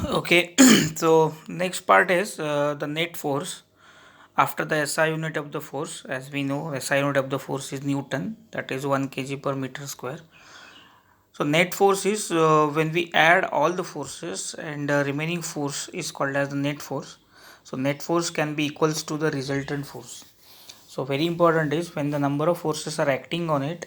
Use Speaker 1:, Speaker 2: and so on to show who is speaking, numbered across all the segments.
Speaker 1: Okay, so next part is the net force. After the SI unit of the force, as we know, SI unit of the force is Newton, that is 1 kg per meter square. So net force is when we add all the forces and remaining force is called as the net force. So net force can be equals to the resultant force. So very important is when the number of forces are acting on it,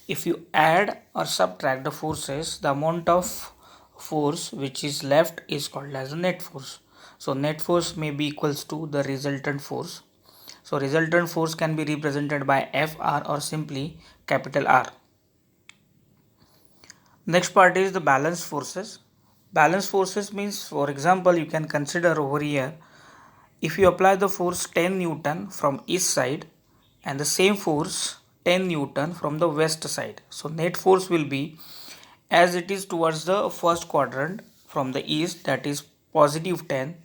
Speaker 1: if you add or subtract the forces, the amount of force which is left is called as the net force. So net force may be equals to the resultant force. So resultant force can be represented by Fr or simply capital R. Next part is the balance forces. Balance forces means, for example, you can consider over here, if you apply the force 10 Newton from east side and the same force 10 Newton from the west side. So net force will be as it is towards the first quadrant from the east, that is positive 10,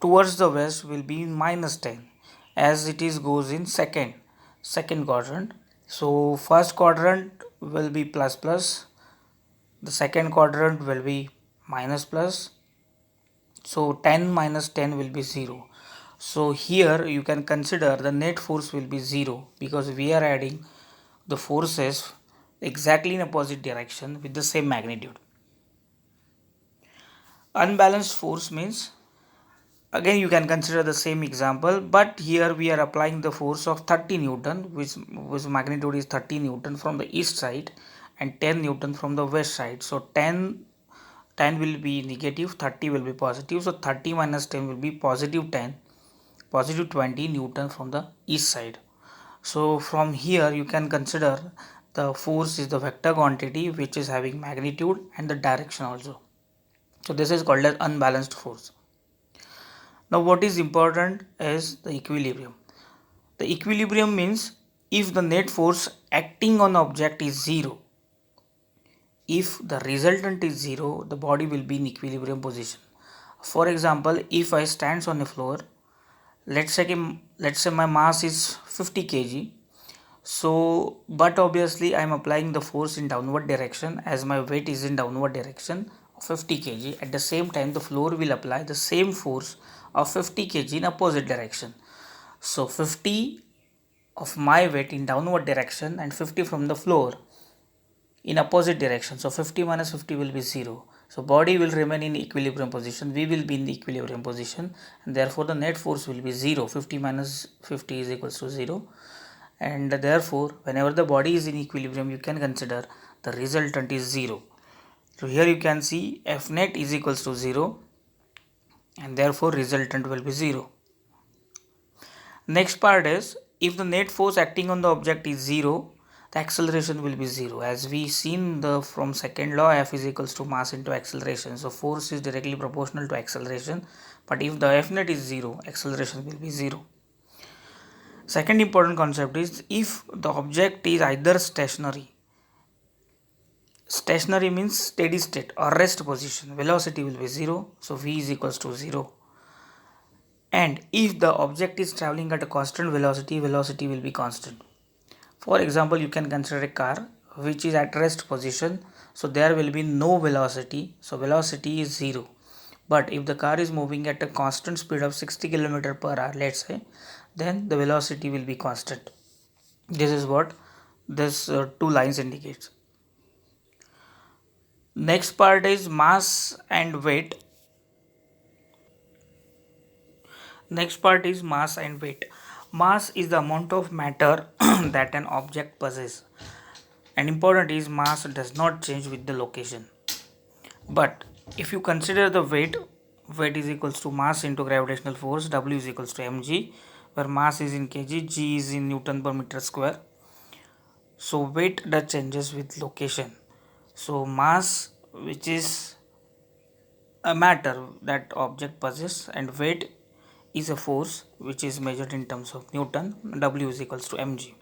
Speaker 1: towards the west will be minus 10, as it is goes in second quadrant. So first quadrant will be plus plus, the second quadrant will be minus plus, so 10 minus 10 will be 0. So here you can consider the net force will be 0 because we are adding the forces exactly in opposite direction with the same magnitude. Unbalanced force means, again you can consider the same example, but here we are applying the force of 30 Newton, which magnitude is 30 Newton from the east side and 10 Newton from the west side. So 10 will be negative, 30 will be positive. So 30 minus 10 will be positive 10, positive 20 Newton from the east side. So from here you can consider the force is the vector quantity which is having magnitude and the direction also. So this is called as unbalanced force. Now what is important is the equilibrium. The equilibrium means if the net force acting on the object is 0, if the resultant is 0, the body will be in equilibrium position. For example, if I stands on the floor, let's say my mass is 50 kg, so but obviously I am applying the force in downward direction as my weight is in downward direction of 50 kg. At the same time the floor will apply the same force of 50 kg in opposite direction. So 50 of my weight in downward direction and 50 from the floor in opposite direction. So 50 minus 50 will be 0. So body will remain in equilibrium position. We will be in the equilibrium position and therefore the net force will be 0. 50 minus 50 is equals to 0. And therefore whenever the body is in equilibrium you can consider the resultant is 0. So here you can see F net is equals to 0 and therefore resultant will be 0. Next part is if the net force acting on the object is 0, the acceleration will be 0. As we seen the from second law, F is equals to mass into acceleration. So force is directly proportional to acceleration. But if the F net is 0, acceleration will be 0. Second important concept is if the object is either stationary. Stationary means steady state or rest position. Velocity will be 0. So V is equals to 0. And if the object is traveling at a constant velocity, velocity will be constant. For example, you can consider a car which is at rest position, so there will be no velocity, so velocity is 0. But if the car is moving at a constant speed of 60 km per hour, let's say, then the velocity will be constant. This is what this two lines indicates. Next part is mass and weight. Next part is mass and weight. Mass is the amount of matter that an object possesses. And important is mass does not change with the location. But if you consider the weight, weight is equals to mass into gravitational force, W is equals to mg, where mass is in kg, g is in Newton per meter square. So weight does changes with location. So mass, which is a matter that object possesses, and weight is a force which is measured in terms of Newton, W is equals to mg.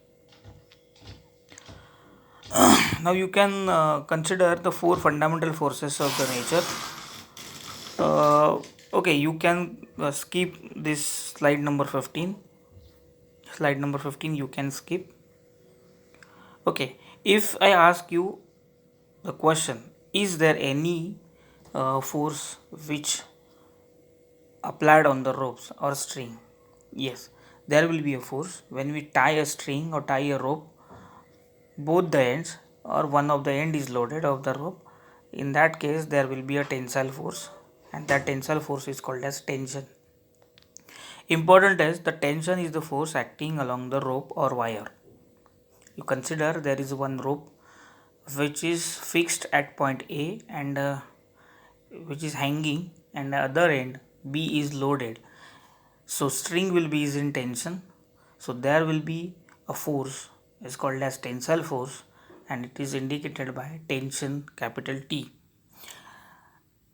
Speaker 1: Now you can consider the four fundamental forces of the nature. Okay, you can skip this slide number 15. Slide number 15 you can skip. Okay, if I ask you the question, is there any force which applied on the ropes or string. Yes, there will be a force when we tie a string or tie a rope, both the ends or one of the end is loaded of the rope. In that case there will be a tensile force, and that tensile force is called as tension. Important is the tension is the force acting along the rope or wire. You consider there is one rope which is fixed at point A and which is hanging, and the other end B is loaded. So string will be is in tension. So there will be a force is called as tensile force, and it is indicated by tension capital T.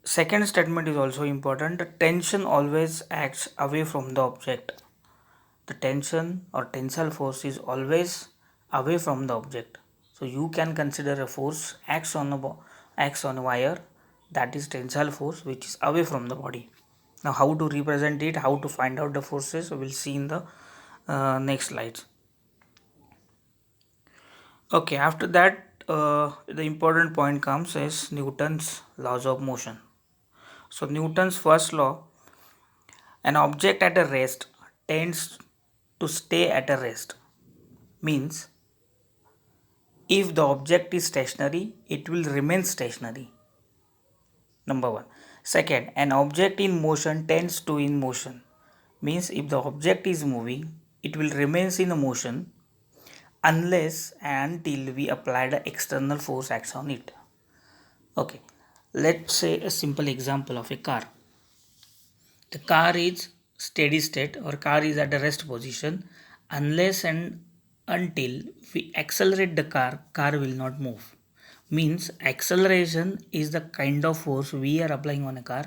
Speaker 1: Second statement is also important. The tension always acts away from the object. The tension or tensile force is always away from the object. So you can consider a force acts on a wire, that is tensile force which is away from the body. Now how to represent it, how to find out the forces, we will see in the next slides. Okay, after that the important point comes is Newton's laws of motion. So Newton's first law, an object at a rest tends to stay at a rest, means if the object is stationary, it will remain stationary. Number one. Second, an object in motion tends to in motion, means if the object is moving, it will remain in motion unless and until we apply the external force acts on it. Okay, let's say a simple example of a car. The car is steady state or car is at a rest position unless and until we accelerate the car will not move. Means acceleration is the kind of force we are applying on a car.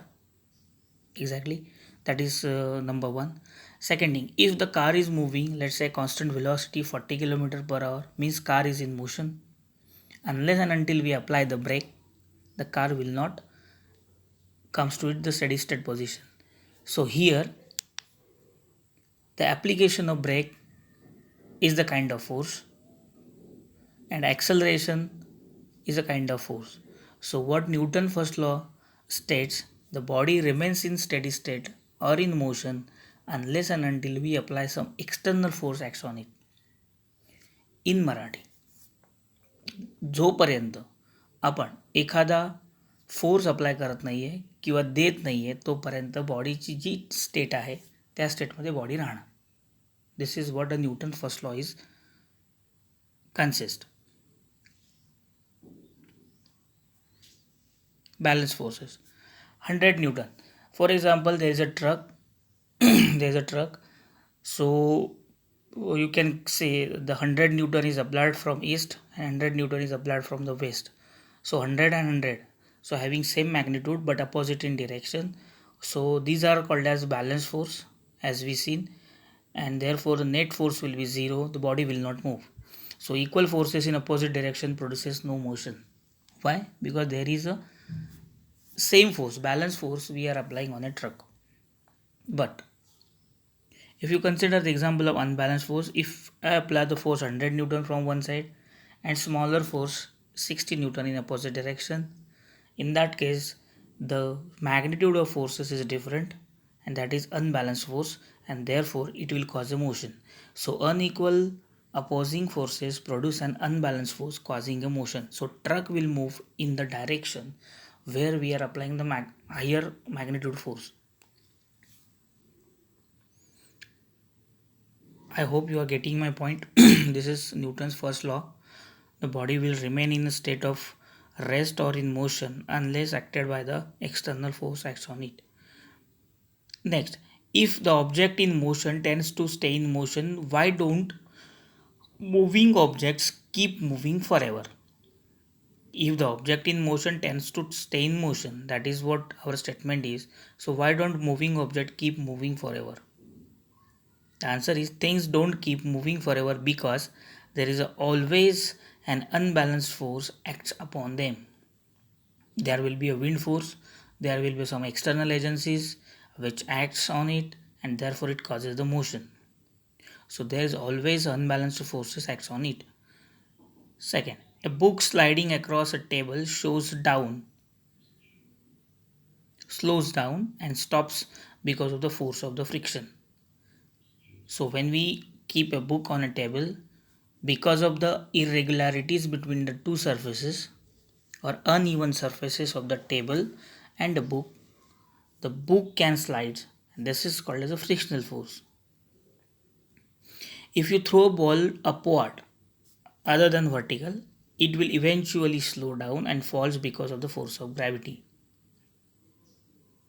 Speaker 1: Exactly, that is number one. Second thing, if the car is moving, let's say constant velocity 40 km per hour, means car is in motion. Unless and until we apply the brake, the car will not comes to it the steady state position. So here the application of brake is the kind of force and acceleration is a kind of force. So what Newton first law states, the body remains in steady state or in motion unless and until we apply some external force acts on it. In Marathi, जोपर्यंत आपण एखादा force apply करत नाही आहे किंवा देत नाही आहे तोपर्यंत बॉडीची जी स्टेट आहे त्या स्टेटमध्ये बॉडी राहणार. This is what a Newton first law is consist. Balance forces, 100 Newton. For example, there is a truck. There is a truck. So you can say the 100 Newton is applied from east and 100 Newton is applied from the west. So 100 and 100. So having same magnitude but opposite in direction. So these are called as balance force as we seen, and therefore the net force will be zero. The body will not move. So equal forces in opposite direction produces no motion. Why? Because there is a same force, balance force we are applying on a truck. But if you consider the example of unbalanced force, if I apply the force 100 Newton from one side and smaller force 60 Newton in opposite direction, in that case the magnitude of forces is different, and that is unbalanced force, and therefore it will cause a motion. So unequal opposing forces produce an unbalanced force causing a motion. So truck will move in the direction where we are applying the higher magnitude force. I hope you are getting my point. This is Newton's first law. The body will remain in a state of rest or in motion unless acted by the external force acts on it. Next, if the object in motion tends to stay in motion, why don't moving objects keep moving forever? If the object in motion tends to stay in motion, that is what our statement is. So why don't moving object keep moving forever? The answer is things don't keep moving forever because there is always an unbalanced force acts upon them. There will be a wind force, there will be some external agencies which acts on it, and therefore it causes the motion. So there is always unbalanced forces acts on it. Second, a book sliding across a table shows down slows down and stops because of the force of the friction. So when we keep a book on a table, because of the irregularities between the two surfaces or uneven surfaces of the table and the book can slide, and this is called as a frictional force. If you throw a ball upward other than vertical, it will eventually slow down and falls because of the force of gravity.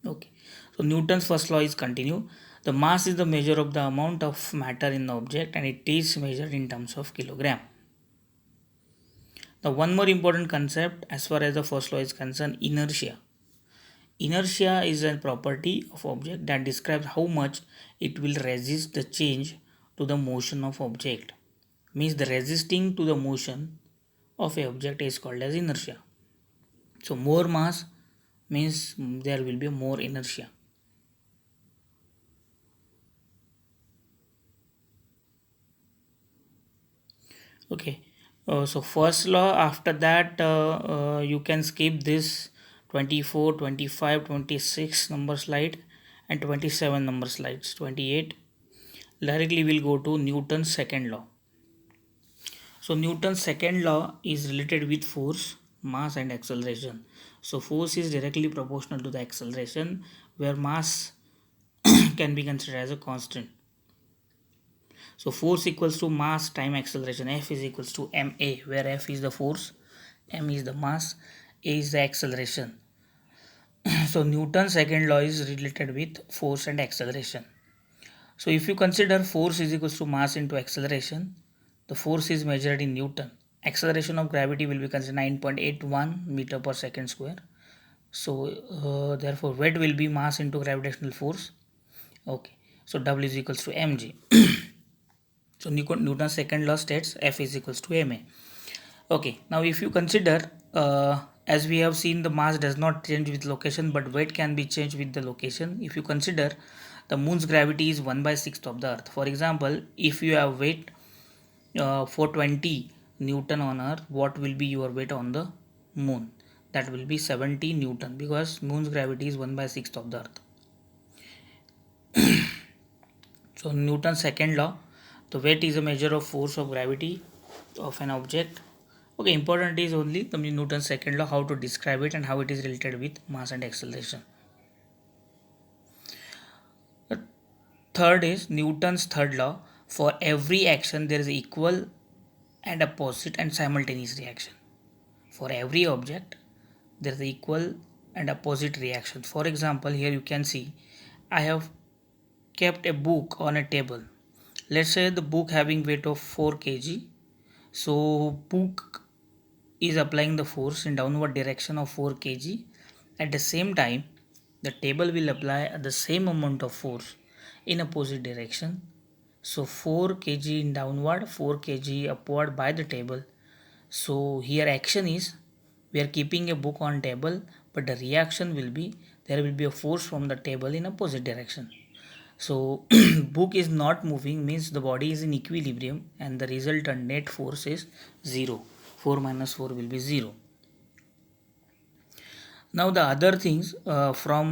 Speaker 1: Okay, so Newton's first law is continue. The mass is the measure of the amount of matter in the object and it is measured in terms of kilogram. The one more important concept as far as the first law is concerned, inertia. Inertia is a property of object that describes how much it will resist the change to the motion of object. Means the resisting to the motion of a object is called as inertia. So more mass means there will be more inertia. Okay, so first law, after that you can skip this 24, 25, 26 number slide and 27 number slides, 28. Directly we'll go to Newton's second law. So Newton's second law is related with force, mass and acceleration. So force is directly proportional to the acceleration, where mass can be considered as a constant. So force equals to mass time acceleration. F is equals to ma, where F is the force, m is the mass, a is the acceleration. So Newton's second law is related with force and acceleration. So if you consider force is equals to mass into acceleration, the force is measured in Newton. Acceleration of gravity will be considered 9.81 meter per second square. So therefore weight will be mass into gravitational force. Okay, so W is equals to mg. So Newton's second law states F is equals to ma. Okay, now if you consider, as we have seen, the mass does not change with location, but weight can be changed with the location. If you consider, the moon's gravity is 1/6 of the earth. For example, if you have weight 420 Newton on earth, what will be your weight on the moon? That will be 70 Newton, because moon's gravity is 1/6 of the earth. So Newton's second law, the weight is a measure of force of gravity of an object. Okay, important is only the Newton's second law, how to describe it and how it is related with mass and acceleration. The third is Newton's third law. For every action there is equal and opposite and simultaneous reaction. For every object there is equal and opposite reaction. For example, here you can see I have kept a book on a table. Let's say the book having weight of 4 kg. So book is applying the force in downward direction of 4 kg. At the same time, the table will apply the same amount of force in opposite direction. So 4 kg in downward, 4 kg upward by the table. So here action is, we are keeping a book on table, but the reaction will be, there will be a force from the table in opposite direction. So book is not moving, means the body is in equilibrium, and the resultant net force is 0. 4 minus 4 will be 0. Now the other things from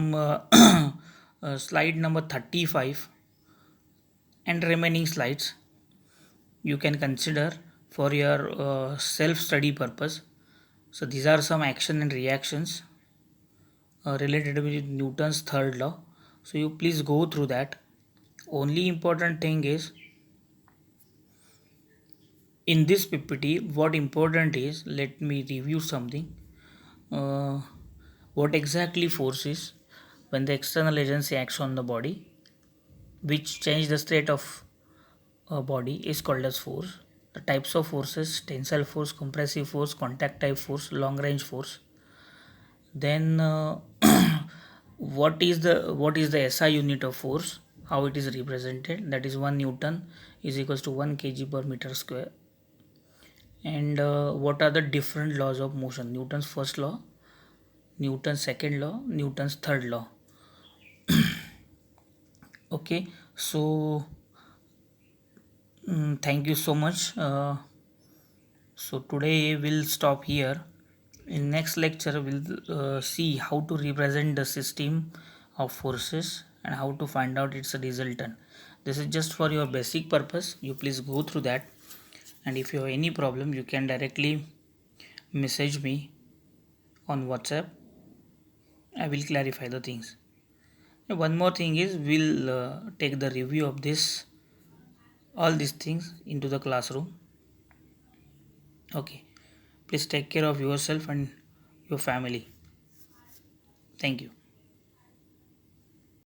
Speaker 1: slide number 35 and remaining slides you can consider for your self study purpose. So these are some action and reactions related with Newton's third law. So you please go through that. Only important thing is, in this PPT, what important is, let me review something. What exactly force is? When the external agency acts on the body, which change the state of a body, is called as force. The types of forces: tensile force, compressive force, contact type force, long range force. Then what is the SI unit of force? How it is represented? That is 1 Newton is equals to 1 kg per meter square. And what are the different laws of motion? Newton's first law, Newton's second law, Newton's third law. Okay, so thank you so much. So today we'll stop here, In next lecture we'll see how to represent the system of forces and how to find out its resultant. This is just for your basic purpose, you please go through that, and if you have any problem you can directly message me on WhatsApp. I will clarify the things. One more thing is we'll take the review of this all these things into the classroom. Okay, please take care of yourself and your family. Thank you.